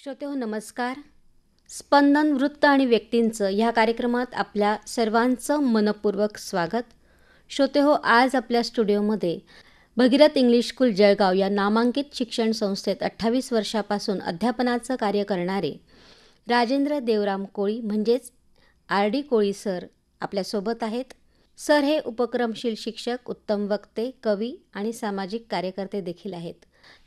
श्रोतेहो नमस्कार. स्पंदन वृत्त आणि व्यक्तींचं ह्या कार्यक्रमात आपल्या सर्वांचं मनपूर्वक स्वागत. श्रोतेहो, आज आपल्या स्टुडिओमध्ये भगीरथ इंग्लिश स्कूल जळगाव या नामांकित शिक्षण संस्थेत 28 वर्षापासून अध्यापनाचं कार्य करणारे राजेंद्र देवराम कोळी म्हणजेच RD कोळी सर आपल्यासोबत आहेत. सर हे उपक्रमशील शिक्षक, उत्तम वक्ते, कवी आणि सामाजिक कार्यकर्ते देखील आहेत.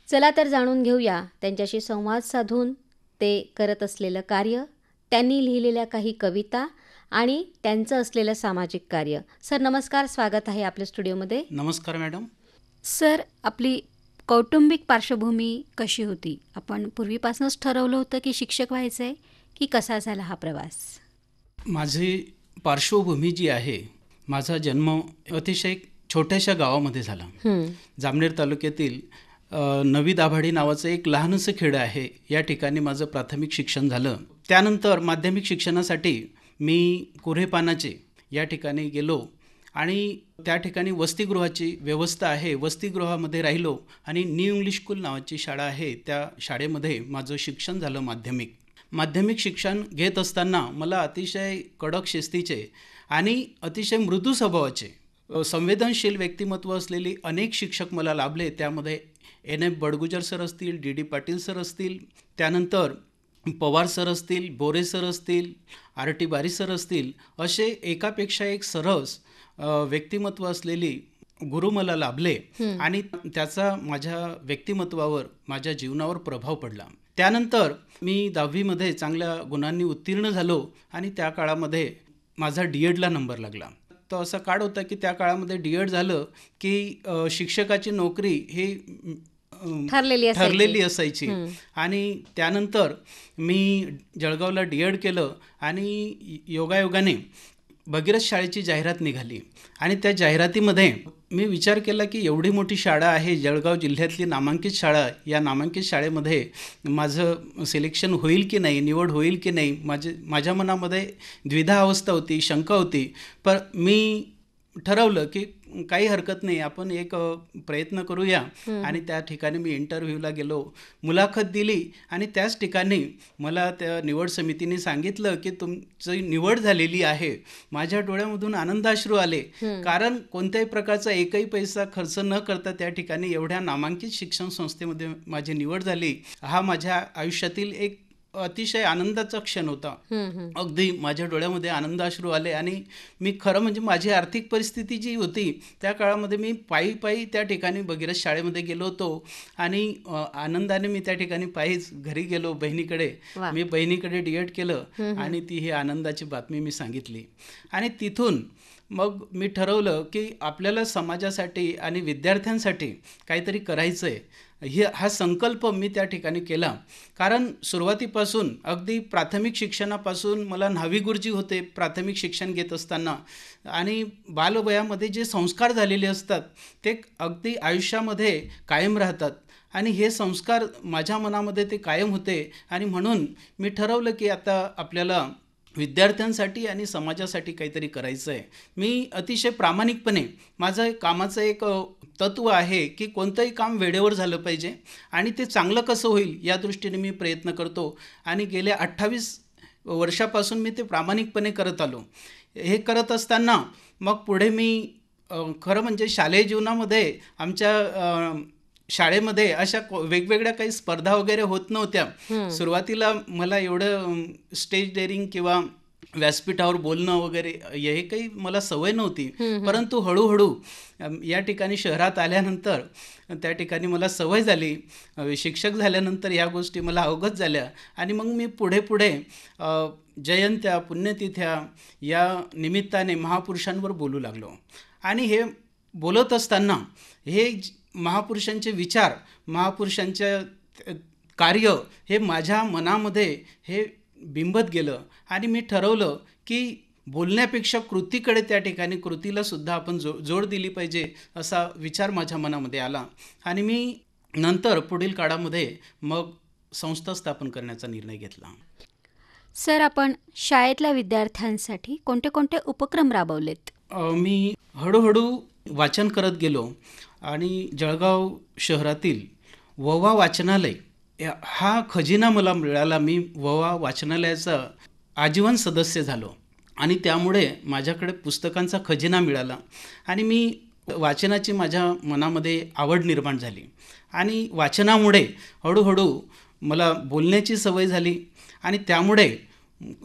चला तर जाणून घेऊया त्यांच्याशी संवाद साधून ते करत असलेलं कार्य, त्यांनी लिहिलेल्या काही कविता आणि त्यांचं असलेलं सामाजिक कार्य. सर नमस्कार, स्वागत आहे आपल्या स्टुडिओमध्ये. नमस्कार मॅडम. सर, आपली कौटुंबिक पार्श्वभूमी कशी होती? आपण पूर्वीपासूनच ठरवलं होतं की शिक्षक व्हायचं आहे, की कसा झाला हा प्रवास? माझी पार्श्वभूमी जी आहे, माझा जन्म अतिशय छोट्याशा गावामध्ये झाला. जामनेर तालुक्यातील नवी दाभाडी नावाचं एक लहानसं खेडं आहे. या ठिकाणी माझं प्राथमिक शिक्षण झालं. त्यानंतर माध्यमिक शिक्षणासाठी मी कुऱ्हेपानाचे या ठिकाणी गेलो आणि त्या ठिकाणी वसतिगृहाची व्यवस्था आहे. वसतिगृहामध्ये राहिलो आणि न्यू इंग्लिश स्कूल नावाची शाळा आहे, त्या शाळेमध्ये माझं शिक्षण झालं. माध्यमिक शिक्षण घेत असताना मला अतिशय कडक शिस्तीचे आणि अतिशय मृदू स्वभावाचे, संवेदनशील व्यक्तिमत्व असलेले अनेक शिक्षक मला लाभले. त्यामध्ये NF बडगुजर सर असतील, DD पाटील सर असतील, त्यानंतर पवार सर असतील, बोरे सर असतील, RT बारी सर असतील, असे एकापेक्षा एक सरस व्यक्तिमत्व असलेली गुरु मला लाभले आणि त्याचा माझ्या व्यक्तिमत्वावर, माझ्या जीवनावर प्रभाव पडला. त्यानंतर मी 10वीमध्ये चांगल्या गुणांनी उत्तीर्ण झालो आणि त्या काळामध्ये माझा D.Edला नंबर लागला. तर असा काळ होता की त्या काळामध्ये D.Ed झालं की शिक्षकाची नोकरी ही ठरलेली असायची. आणि त्यानंतर मी जळगावला D.Ed केलं आणि योगायोगाने भगीरथ शाळेची जाहिरात निघाली आणि त्या जाहिरातीमध्ये मी विचार केला की एवढी मोठी शाळा आहे, जळगाव जिल्ह्यातली नामांकित शाळा, या नामांकित शाळेमध्ये माझं सिलेक्शन होईल की नाही, निवड होईल की नाही, माझ्या मनामध्ये द्विधा अवस्था होती, शंका होती. पण मी ठरवलं की काही हरकत नाही, आपण एक प्रयत्न करूया. आणि त्या ठिकाणी मी इंटरव्ह्यूला गेलो, मुलाखत दिली आणि त्याच ठिकाणी मला त्या निवड समितीने सांगितलं की तुमची निवड झालेली आहे. माझ्या डोळ्यामधून आनंदाश्रू आले, कारण कोणत्याही प्रकारचा एकही पैसा खर्च न करता त्या ठिकाणी एवढ्या नामांकित शिक्षण संस्थेमध्ये माझी निवड झाली. हा माझ्या आयुष्यातील एक अतिशय आनंदाचा क्षण होता. अगदी माझ्या डोळ्यामध्ये आनंदाश्रू आले आणि मी खरं म्हणजे माझी आर्थिक परिस्थिती जी होती त्या काळामध्ये मी पायी त्या ठिकाणी भगीरथ शाळेमध्ये गेलो होतो आणि आनंदाने मी त्या ठिकाणी पायीच घरी गेलो बहिणीकडे. मी बहिणीकडे D.Ed केलं आणि ती ही आनंदाची बातमी मी सांगितली. आणि तिथून मग मी ठरवलं की आपल्याला समाजासाठी आणि विद्यार्थ्यांसाठी काहीतरी करायचं आहे. हा संकल्प मी त्या ठिकाणी केला, कारण सुरुवातीपासून अगदी प्राथमिक शिक्षणापासून मला न्हावी गुरुजी होते प्राथमिक शिक्षण घेत असताना. आणि बालवयामध्ये जे संस्कार झालेले असतात ते अगदी आयुष्यामध्ये कायम राहतात आणि हे संस्कार माझ्या मनामध्ये ते कायम होते. आणि म्हणून मी ठरवलं की आता आपल्याला विद्यार्थ्यांसाठी आणि समाजासाठी काहीतरी करायचं आहे. मी अतिशय प्रामाणिकपणे, माझं कामाचं एक तत्व आहे की कोणतंही काम वेळेवर झालं पाहिजे आणि ते चांगलं कसं होईल या दृष्टीने मी प्रयत्न करतो. आणि गेल्या 28 वर्षापासून मी ते प्रामाणिकपणे करत आलो. हे करत असताना मग पुढे मी खरं म्हणजे शालेय जीवनामध्ये आमच्या शाळेमध्ये अशा वेगवेगळ्या काही स्पर्धा वगैरे होत नव्हत्या. सुरुवातीला मला एवढं स्टेज डेअरिंग किंवा व्यासपीठावर बोलणं वगैरे हे काही मला सवय नव्हती. परंतु हळूहळू या ठिकाणी शहरात आल्यानंतर त्या ठिकाणी मला सवय झाली. शिक्षक झाल्यानंतर ह्या गोष्टी मला अवगत झाल्या आणि मग मी पुढे जयंत्या, पुण्यतिथ्या या निमित्ताने महापुरुषांवर बोलू लागलो. आणि हे बोलत असताना हे महापुरुषांचे विचार, महापुरुषांच्या कार्य हे माझ्या मनामध्ये हे बिंबत गेलं आणि मी ठरवलं की बोलण्यापेक्षा कृतीकडे, त्या ठिकाणी कृतीला सुद्धा आपण जोड दिली पाहिजे, असा विचार माझ्या मनामध्ये आला. आणि मी नंतर पुढील काळामध्ये मग संस्था स्थापन करण्याचा निर्णय घेतला. सर, आपण शाळेतल्या विद्यार्थ्यांसाठी कोणते कोणते उपक्रम राबवलेत? मी हळूहळू वाचन करत गेलो आणि जळगाव शहरातील ववा वाचनालय हा खजिना मला मिळाला. मी ववा वाचनालयाचा आजीवन सदस्य झालो आणि त्यामुळे माझ्याकडे पुस्तकांचा खजिना मिळाला आणि मी वाचनाची माझ्या मनामध्ये आवड निर्माण झाली आणि वाचनामुळे हळूहळू मला बोलण्याची सवय झाली आणि त्यामुळे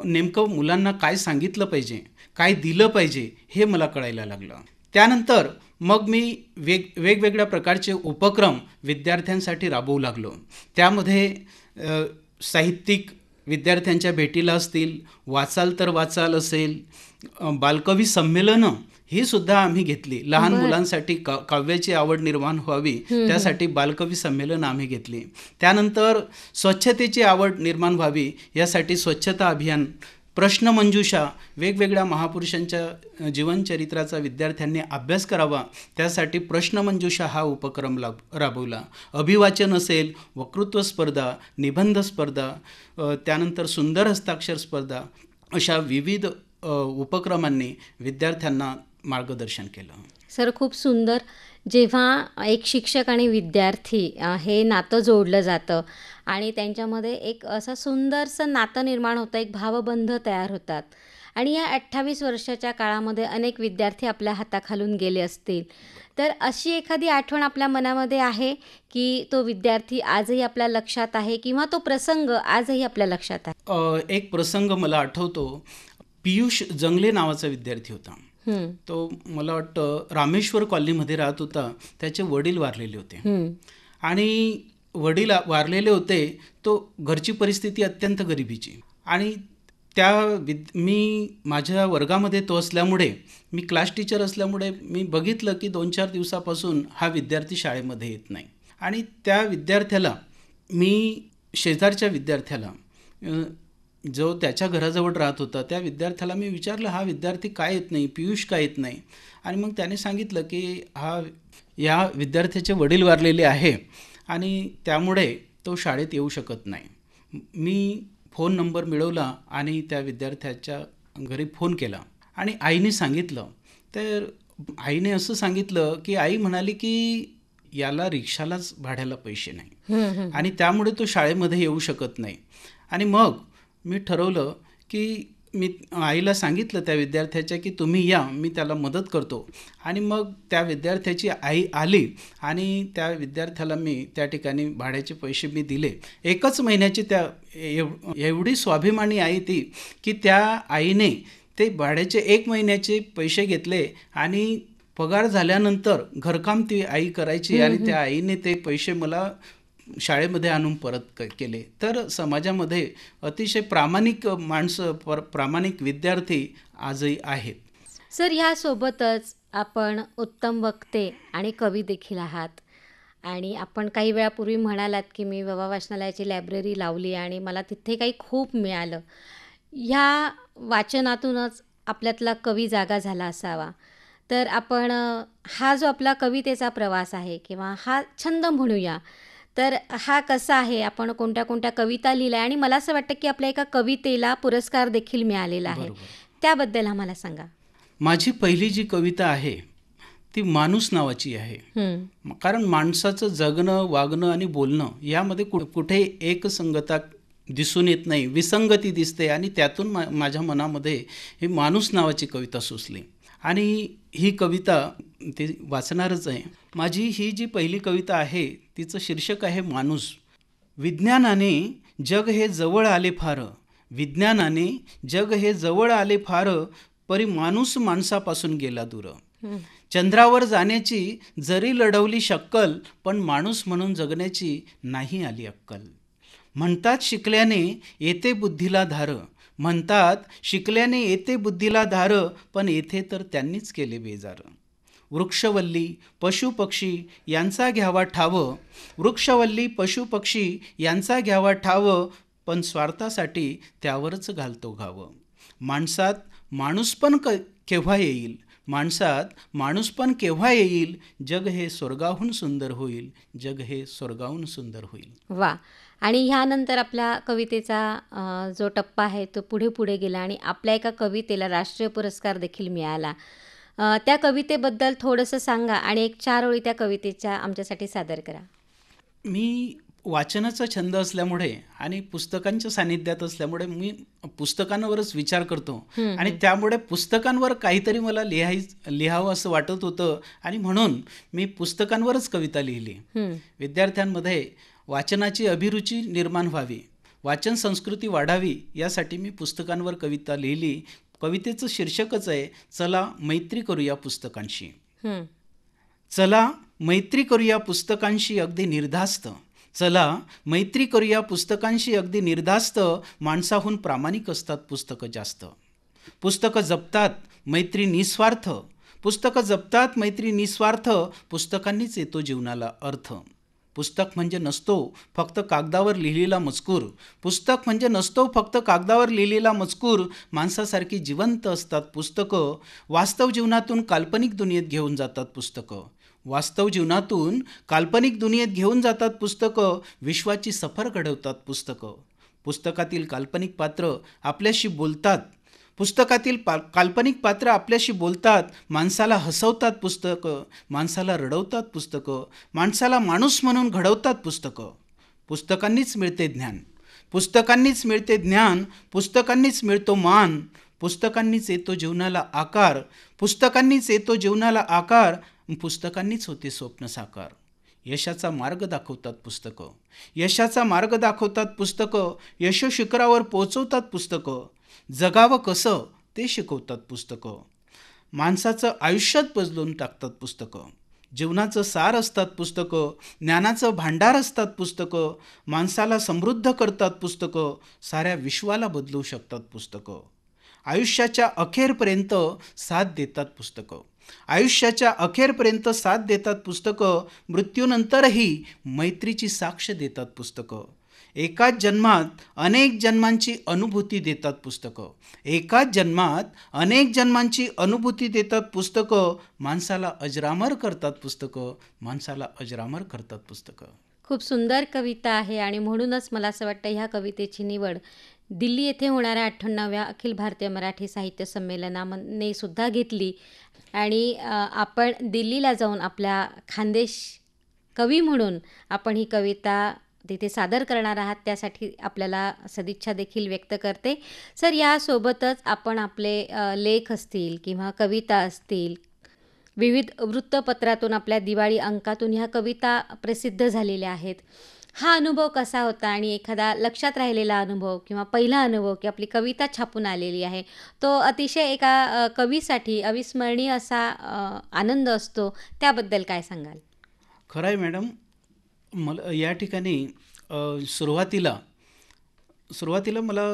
नेमकं मुलांना काय सांगितलं पाहिजे, काय दिलं पाहिजे हे मला कळायला लागलं. त्यानंतर मग मी वेगवेगळ्या प्रकारचे उपक्रम विद्यार्थ्यांसाठी राबवू लागलो. त्यामध्ये साहित्यिक विद्यार्थ्यांच्या भेटीला असतील, वाचाल तर वाचाल असेल, बालकवी संमेलनं ही सुद्धा आम्ही घेतली. लहान मुलांसाठी काव्याची आवड निर्माण व्हावी त्यासाठी बालकवी संमेलन आम्ही घेतली. त्यानंतर स्वच्छतेची आवड निर्माण व्हावी यासाठी स्वच्छता अभियान, प्रश्नमंजुषा, वेगवेगळ्या महापुरुषांच्या जीवनचरित्राचा विद्यार्थ्यांनी अभ्यास करावा त्यासाठी प्रश्नमंजुषा हा उपक्रम राबवला. अभिवाचन असेल, वक्तृत्व स्पर्धा, निबंध स्पर्धा, त्यानंतर सुंदर हस्ताक्षर स्पर्धा, अशा विविध उपक्रमांनी विद्यार्थ्यांना मार्गदर्शन केलं. सर, खूप सुंदर. जेव्हा एक शिक्षक आणि विद्यार्थी हे नातं जोडलं जातं आणि त्यांच्यामध्ये एक असं सुंदरसं नातं निर्माण होतं, एक भावबंध तयार होतात आणि या 28 वर्षाच्या काळामध्ये अनेक विद्यार्थी आपल्या हाताखालून गेले असतील, तर अशी एखादी आठवण आपल्या मनामध्ये आहे की तो विद्यार्थी आजही आपल्या लक्षात आहे किंवा तो प्रसंग आजही आपल्या लक्षात आहे? एक प्रसंग मला आठवतो. पियुष जंगले नावाचा विद्यार्थी होता. तो मला वाटतं रामेश्वर कॉलनीमध्ये राहत होता. त्याचे वडील वारलेले होते आणि वडील वारलेले होते, तो घरची परिस्थिती अत्यंत गरिबीची आणि मी माझ्या वर्गामध्ये तो असल्यामुळे, मी क्लास टीचर असल्यामुळे मी बघितलं की 2-4 दिवसापासून हा विद्यार्थी शाळेमध्ये येत नाही आणि त्या विद्यार्थ्याला मी शेजारच्या विद्यार्थ्याला जो त्याच्या घराजवळ राहत होता त्या विद्यार्थ्याला मी विचारलं, हा विद्यार्थी काय येत नाही, पियुष काय येत नाही? आणि मग त्याने सांगितलं की या विद्यार्थ्याचे वडील वारलेले आहे आणि त्यामुळे तो शाळेत येऊ शकत नाही. मी फोन नंबर मिळवला आणि त्या विद्यार्थ्याच्या घरी फोन केला आणि आईने सांगितलं. तर आईने असं सांगितलं की आई म्हणाली की याला रिक्षालाच भाड्याला पैसे नाही आणि त्यामुळे तो शाळेमध्ये येऊ शकत नाही. आणि मग मी ठरवलं की मी आईला सांगितलं त्या विद्यार्थ्याच्या की तुम्ही या, मी त्याला मदत करतो. आणि मग त्या विद्यार्थ्याची आई आली आणि त्या विद्यार्थ्याला मी त्या ठिकाणी भाड्याचे पैसे मी दिले. 1च महिन्याची एवढी स्वाभिमानी आई ती की त्या आईने ते भाड्याचे 1 महिन्याचे पैसे घेतले आणि पगार झाल्यानंतर घरकाम ती आई करायची आणि त्या आईने ते पैसे मला शाळेमध्ये आणून परत केले. तर समाजामध्ये अतिशय प्रामाणिक माणसं, प्रामाणिक विद्यार्थी आजही आहेत. सर, ह्यासोबतच आपण उत्तम वक्ते आणि कवी देखील आहात आणि आपण काही वेळापूर्वी म्हणालात की मी ववा वाचनालयाची लायब्ररी लावली आणि मला तिथे काही खूप मिळालं. ह्या वाचनातूनच आपल्यातला कवी जागा झाला असावा. तर आपण हा जो आपला कवितेचा प्रवास आहे किंवा हा छंद म्हणूया, तर हा कसा आहे, आपण कोणत्या कोणत्या कविता लिहिल्या आणि मला असं वाटतं की आपल्या एका कवितेला पुरस्कार देखील मिळालेला आहे, त्याबद्दल आम्हाला सांगा. माझी पहिली जी कविता आहे ती माणूस नावाची आहे. कारण माणसाचं जगणं, वागणं आणि बोलणं यामध्ये कुठे एकसंगता दिसून येत नाही, विसंगती दिसते आणि त्यातून माझ्या मनामध्ये ही माणूस नावाची कविता सुचली आणि ही कविता ती वाचणारच आहे. माझी ही जी पहिली कविता आहे तिचं शीर्षक आहे माणूस. विज्ञानाने जग हे जवळ आले फार, विज्ञानाने जग हे जवळ आले फार, परी माणूस माणसापासून गेला दूर. चंद्रावर जाण्याची जरी लढवली शक्कल, पण माणूस म्हणून जगण्याची नाही आली अक्कल. म्हणतात शिकल्याने येते बुद्धीला धार, म्हणतात शिकल्याने येते बुद्धीला धार, पण येथे तर त्यांनीच केले बेजार. वृक्षवल्ली पशुपक्षी यांचा घ्यावा ठाव, वृक्षवल्ली पशुपक्षी यांचा घ्यावा ठाव, पण स्वार्थासाठी त्यावरच घालतो घाव. माणसात माणूसपण केव्हा येईल, माणसात माणूसपण केव्हा येईल, जग हे स्वर्गाहून सुंदर होईल, जग हे स्वर्गाहून सुंदर होईल. वा. आणि ह्यानंतर आपल्या कवितेचा जो टप्पा आहे तो पुढे पुढे गेला आणि आपल्या एका कवितेला राष्ट्रीय पुरस्कार देखील मिळाला. त्या कवितेबद्दल थोडंसं सांगा आणि एक 4 ओळी त्या कवितेच्या आमच्यासाठी सादर करा. मी वाचनाचा छंद असल्यामुळे आणि पुस्तकांच्या सानिध्यात असल्यामुळे मी पुस्तकांवरच विचार करतो आणि त्यामुळे पुस्तकांवर काहीतरी मला लिहावं असं वाटत होतं आणि म्हणून मी पुस्तकांवरच कविता लिहिली. विद्यार्थ्यांमध्ये वाचनाची अभिरुची निर्माण व्हावी, वाचन संस्कृती वाढावी यासाठी मी पुस्तकांवर कविता लिहिली. कवितेचं शीर्षकच आहे चला मैत्री करूया पुस्तकांशी. चला मैत्री करूया पुस्तकांशी अगदी निर्धास्त. चला मैत्री करूया पुस्तकांशी अगदी निर्धास्त. माणसाहून प्रामाणिक असतात पुस्तकं जास्त. पुस्तकं जपतात मैत्री निस्वार्थ. पुस्तकं जपतात मैत्री निस्वार्थ. पुस्तकांनीच येतो जीवनाला अर्थ. पुस्तक म्हणजे नसतो फक्त कागदावर लिहिलेला मजकूर. पुस्तक म्हणजे नसतो फक्त कागदावर लिहिलेला मजकूर. माणसासारखी जिवंत असतात पुस्तकं. वास्तव जीवनातून काल्पनिक दुनियेत घेऊन जातात पुस्तकं. वास्तव जीवनातून काल्पनिक दुनियेत घेऊन जातात पुस्तकं. विश्वाची सफर घडवतात पुस्तकं. पुस्तकातील काल्पनिक पात्र आपल्याशी बोलतात. पुस्तकातील काल्पनिक पात्र आपल्याशी बोलतात. माणसाला हसवतात पुस्तकं. माणसाला रडवतात पुस्तकं. माणसाला माणूस म्हणून घडवतात पुस्तकं. पुस्तकांनीच मिळते ज्ञान. पुस्तकांनीच मिळते ज्ञान. पुस्तकांनीच मिळतो मान. पुस्तकांनीच येतो जीवनाला आकार. पुस्तकांनीच येतो जीवनाला आकार. पुस्तकांनीच होते स्वप्न साकार. यशाचा मार्ग दाखवतात पुस्तकं. यशाचा मार्ग दाखवतात पुस्तकं. यशोशिखरावर पोहोचवतात पुस्तकं. जगावं कसं ते शिकवतात पुस्तकं. माणसाचं आयुष्यात बदलून टाकतात पुस्तकं. जीवनाचं सार असतात पुस्तकं. ज्ञानाचं भांडार असतात पुस्तकं. माणसाला समृद्ध करतात पुस्तकं. साऱ्या विश्वाला बदलू शकतात पुस्तकं. आयुष्याच्या अखेरपर्यंत साथ देतात पुस्तकं. आयुष्याच्या अखेरपर्यंत साथ देतात पुस्तकं. मृत्यूनंतरही मैत्रीची साक्ष देतात पुस्तकं. एकाच जन्मात अनेक जन्मांची अनुभूती देतात पुस्तकं. एकाच जन्मात अनेक जन्मांची अनुभूती देतात पुस्तकं. माणसाला अजरामर करतात पुस्तकं. माणसाला अजरामर करतात पुस्तकं. खूप सुंदर कविता आहे आणि म्हणूनच मला असं वाटतं ह्या कवितेची निवड दिल्ली येथे होणाऱ्या 58व्या अखिल भारतीय मराठी साहित्य संमेलनाने सुद्धा घेतली. आणि आपण दिल्लीला जाऊन आपल्या खानदेश कवी म्हणून आपण ही कविता तिथे सादर करणार आहात, त्यासाठी आपल्याला सदिच्छा देखील व्यक्त करते. सर, यासोबतच आपण आपले लेख असतील किंवा कविता असतील, विविध वृत्तपत्रातून आपल्या दिवाळी अंकातून ह्या कविता प्रसिद्ध झालेल्या आहेत. हा अनुभव कसा होता आणि एखादा लक्षात राहिलेला अनुभव किंवा पहिला अनुभव की आपली कविता छापून आलेली आहे, तो अतिशय एका कवीसाठी अविस्मरणीय असा आनंद असतो, त्याबद्दल काय सांगाल? खरं आहे मॅडम. मला या ठिकाणी सुरुवातीला मला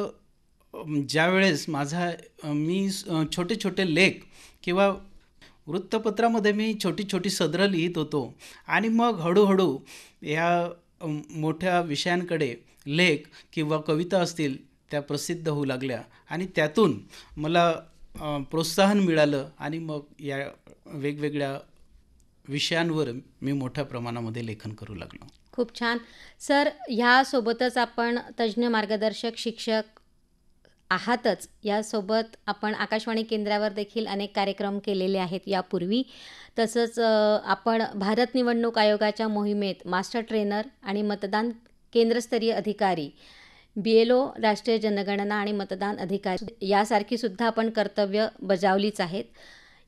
ज्यावेळेस मी छोटे छोटे लेख किंवा वृत्तपत्रामध्ये मी छोटी छोटी सदरं लिहित होतो आणि मग हळूहळू या मोठ्या विषयांकडे लेख किंवा कविता असतील त्या प्रसिद्ध होऊ लागल्या आणि त्यातून मला प्रोत्साहन मिळालं आणि मग या वेगवेगळ्या विषयांवर मी मोठ्या प्रमाणामध्ये लेखन करू लागलो. खूप छान. सर, ह्यासोबतच आपण तज्ज्ञ मार्गदर्शक शिक्षक आहातच, यासोबत आपण आकाशवाणी केंद्रावर देखील अनेक कार्यक्रम केलेले आहेत यापूर्वी. तसंच आपण भारत निवडणूक आयोगाच्या मोहिमेत मास्टर ट्रेनर आणि मतदान केंद्रस्तरीय अधिकारी, BLO, राष्ट्रीय जनगणना आणि मतदान अधिकारी यासारखी सुद्धा आपण कर्तव्य बजावलीच आहेत.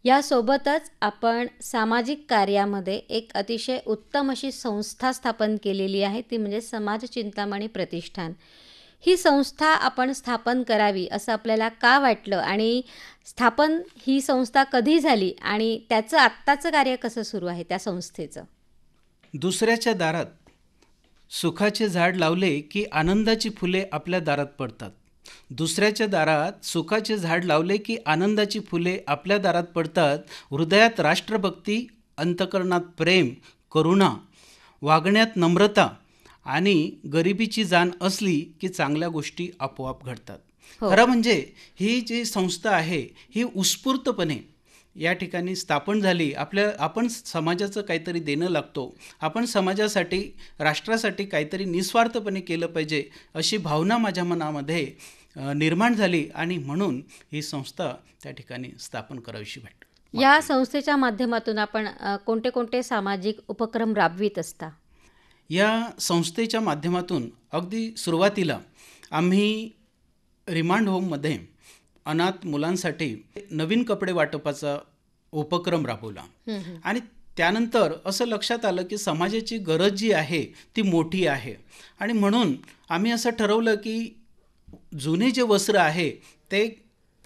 यासोबतच आपण सामाजिक कार्यामध्ये एक अतिशय उत्तम अशी संस्था स्थापन केलेली आहे, ती म्हणजे समाज चिंतामणी प्रतिष्ठान. ही संस्था आपण स्थापन करावी असं आपल्याला का वाटलं आणि स्थापन ही संस्था कधी झाली आणि त्याचं आत्ताचं कार्य कसं सुरू आहे त्या संस्थेचं? दुसऱ्याच्या दारात सुखाचे झाड लावले की आनंदाची फुले आपल्या दारात पडतात. दुसऱ्याच्या दारात सुखाचे झाड लावले की आनंदाची फुले आपल्या दारात पडतात. हृदयात राष्ट्रभक्ती, अंतकरणात प्रेम, करुणा, वागण्यात नम्रता आणि गरिबीची जाण असली की चांगल्या गोष्टी आपोआप घडतात. खरं म्हणजे ही जी संस्था आहे ही उत्स्फूर्तपणे या ठिकाणी स्थापन झाली. आपण समाजाचं काहीतरी देणं लागतो, आपण समाजासाठी, राष्ट्रासाठी काहीतरी निस्वार्थपणे केलं पाहिजे अशी भावना माझ्या मनामध्ये निर्माण झाली आणि म्हणून ही संस्था त्या ठिकाणी स्थापन करावीशी वाटते. या संस्थेच्या माध्यमातून आपण कोणते कोणते सामाजिक उपक्रम राबवित असता? या संस्थेच्या माध्यमातून अगदी सुरुवातीला आम्ही रिमांड होममध्ये अनाथ मुलांसाठी नवीन कपडे वाटपाचा उपक्रम राबवला. आणि त्यानंतर असं लक्षात आलं की समाजाची गरज जी आहे ती मोठी आहे, आणि म्हणून आम्ही असं ठरवलं की जुने जे वस्त्र आहे ते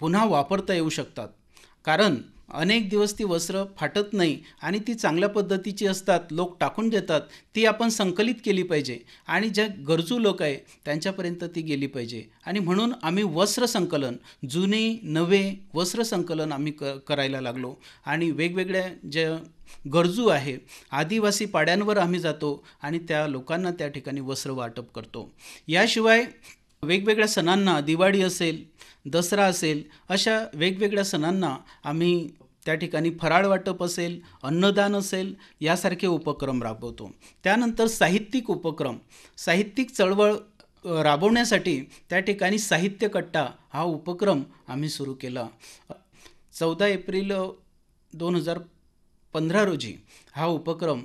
पुन्हा वापरता येऊ शकतात, कारण अनेक दिवस ती वस्त्र फाटत नाही आणि ती चांगल्या पद्धतीची असतात, लोक टाकून देतात. ती आपण संकलित केली पाहिजे आणि ज्या गरजू लोक आहे त्यांच्यापर्यंत ती गेली पाहिजे. आणि म्हणून आम्ही वस्त्र संकलन, जुने नवे वस्त्र संकलन आम्ही करायला लागलो. आणि वेगवेगळ्या ज्या गरजू आहे आदिवासी पाड्यांवर आम्ही जातो आणि त्या लोकांना त्या ठिकाणी वस्त्र वाटप करतो. याशिवाय वेगवेगळ्या सणांना, दिवाळी असेल, दसरा असेल, अशा वेगवेगळ्या सणांना आम्ही त्या ठिकाणी फराळ वाटप असेल, अन्नदान असेल, यासारखे उपक्रम राबवतो. त्यानंतर साहित्यिक उपक्रम, साहित्यिक चळवळ राबवण्यासाठी त्या ठिकाणी साहित्य कट्टा हा उपक्रम आम्ही सुरू केला. 14 एप्रिल 2015 रोजी हा उपक्रम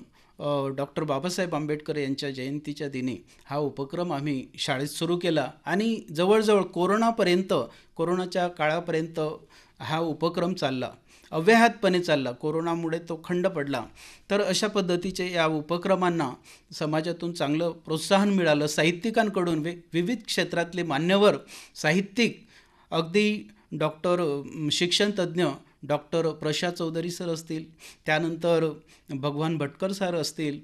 डॉक्टर बाबासाहेब आंबेडकर यांच्या जयंतीच्या दिनी हा उपक्रम आम्ही शाळेत सुरू केला. आणि जवळजवळ कोरोनाच्या काळापर्यंत हा उपक्रम चालला, अव्याहतपणे चालला. कोरोनामुळे तो खंड पडला. तर अशा पद्धतीचे या उपक्रमांना समाजातून चांगलं प्रोत्साहन मिळालं. साहित्यिकांकडून विविध क्षेत्रातले मान्यवर साहित्यिक, अगदी शिक्षणतज्ज्ञ डॉक्टर प्रशा चौधरी सर असतील, त्यानंतर भगवान भटकर सर असतील,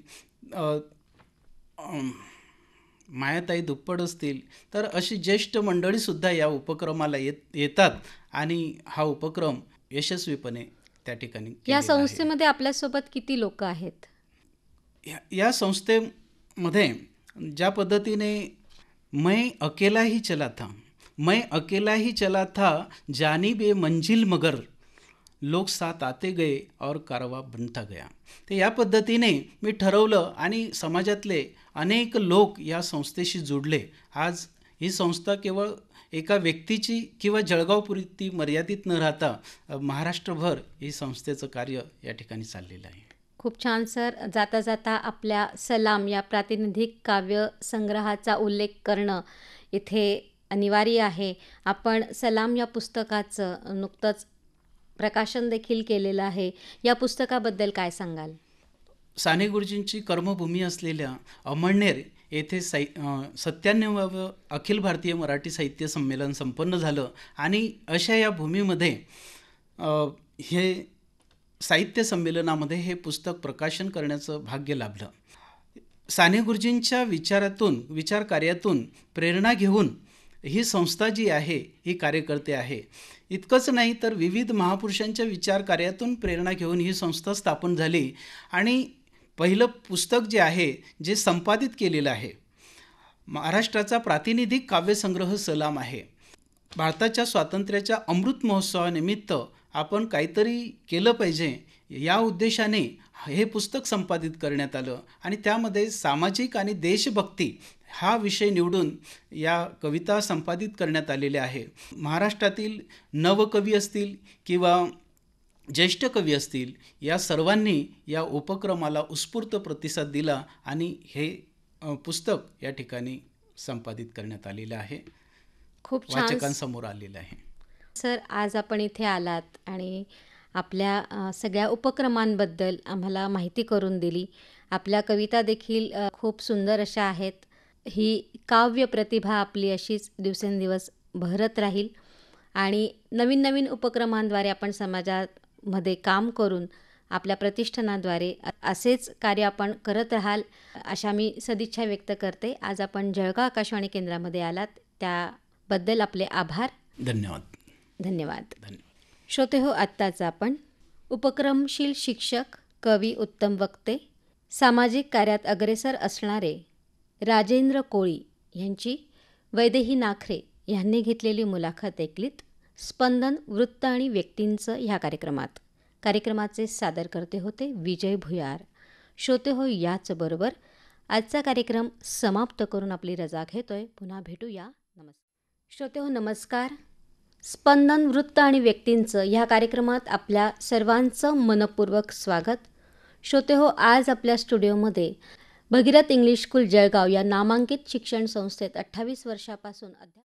मायाताई दुप्पड असतील, तर अशी ज्येष्ठ मंडळीसुद्धा या उपक्रमाला येतात आणि हा उपक्रम यशस्वीपणे त्या ठिकाणी या संस्थेमध्ये आपल्यासोबत किती लोक आहेत? या संस्थेमध्ये ज्या पद्धतीने मैं अकेला ही चला था जानी बे मंजिल मगर लोक साथ आते गए और कारवा बनता गया. तर या पद्धतीने मी ठरवलं आणि समाजातले अनेक लोक या संस्थेशी जोडले. आज ही संस्था केवळ एका व्यक्तीची किंवा जळगावपुरती मर्यादित न राहता महाराष्ट्रभर ही संस्थेचं कार्य या ठिकाणी चाललेलं आहे. खूप छान सर. जाता जाता आपल्या सलाम या प्रातिनिधिक काव्य संग्रहाचा उल्लेख करणं इथे अनिवार्य आहे. आपण सलाम या पुस्तकाचं नुकतंच प्रकाशन देखील केलेलं आहे. या पुस्तकाबद्दल काय सांगाल? साने गुरुजींची कर्मभूमी असलेल्या अमळनेर येथे 97व्या अखिल भारतीय मराठी साहित्य संमेलन संपन्न झालं आणि अशा या भूमीमध्ये हे साहित्य संमेलनामध्ये हे पुस्तक प्रकाशन करण्याचं भाग्य लाभलं. साने गुरुजींच्या विचार कार्यातून प्रेरणा घेऊन ही संस्था जी आहे ही कार्यकर्ते आहे. इतकंच नाही तर विविध महापुरुषांच्या विचार कार्यातून प्रेरणा घेऊन ही संस्था स्थापन झाली. आणि पहिलं पुस्तक जे आहे, जे संपादित केलेलं आहे, महाराष्ट्राचा प्रातिनिधिक काव्यसंग्रह सलाम आहे. भारताच्या स्वातंत्र्याच्या अमृत महोत्सवानिमित्त आपण काहीतरी केलं पाहिजे या उद्देशाने हे पुस्तक संपादित करण्यात आलं. आणि त्यामध्ये सामाजिक आणि देशभक्ती हा विषय निवडून या कविता संपादित करण्यात आलेल्या आहे. महाराष्ट्रातील नवकवी असतील किंवा ज्येष्ठ कवी असतील, या सर्वांनी या उपक्रमाला उत्स्फूर्त प्रतिसाद दिला आणि हे पुस्तक या ठिकाणी संपादित करण्यात आलेलं आहे, खूप छान वाचकांसमोर आलेलं आहे. सर, आज आपण इथे आलात आणि आपल्या सगळ्या उपक्रमांबद्दल आम्हाला माहिती करून दिली. आपल्या कविता देखील खूप सुंदर अशा आहेत. ही काव्य प्रतिभा आपली अशीच दिवसेंदिवस बहरत राहील आणि नवीन नवीन उपक्रमांद्वारे आपण समाजामध्ये काम करून आपल्या प्रतिष्ठानाद्वारे असेच कार्य आपण करत राहाल अशा मी सदिच्छा व्यक्त करते. आज आपण जळगाव आकाशवाणी केंद्रामध्ये आलात त्याबद्दल आपले आभार. धन्यवाद. श्रोतेहो, आत्ताच आपण उपक्रमशील शिक्षक, कवी, उत्तम वक्ते, सामाजिक कार्यात अग्रेसर असणारे राजेंद्र कोळी यांची वैदेही नाखरे यांनी घेतलेली मुलाखत ऐकलीत. स्पंदन वृत्त आणि व्यक्तींचं ह्या कार्यक्रमाचे सादरकर्ते होते विजय भुयार. श्रोतेहो, याचबरोबर आजचा कार्यक्रम समाप्त करून आपली रजा घेतोय. पुन्हा भेटूया. श्रोतेहो, नमस्कार. स्पंदन वृत्त आणि व्यक्तींचं ह्या कार्यक्रमात आपल्या सर्वांचं मनपूर्वक स्वागत. श्रोतेहो, आज आपल्या स्टुडिओमध्ये भगीरथ इंग्लिश स्कूल जळगाव या नामांकित शिक्षण संस्थेत 28 वर्षापासून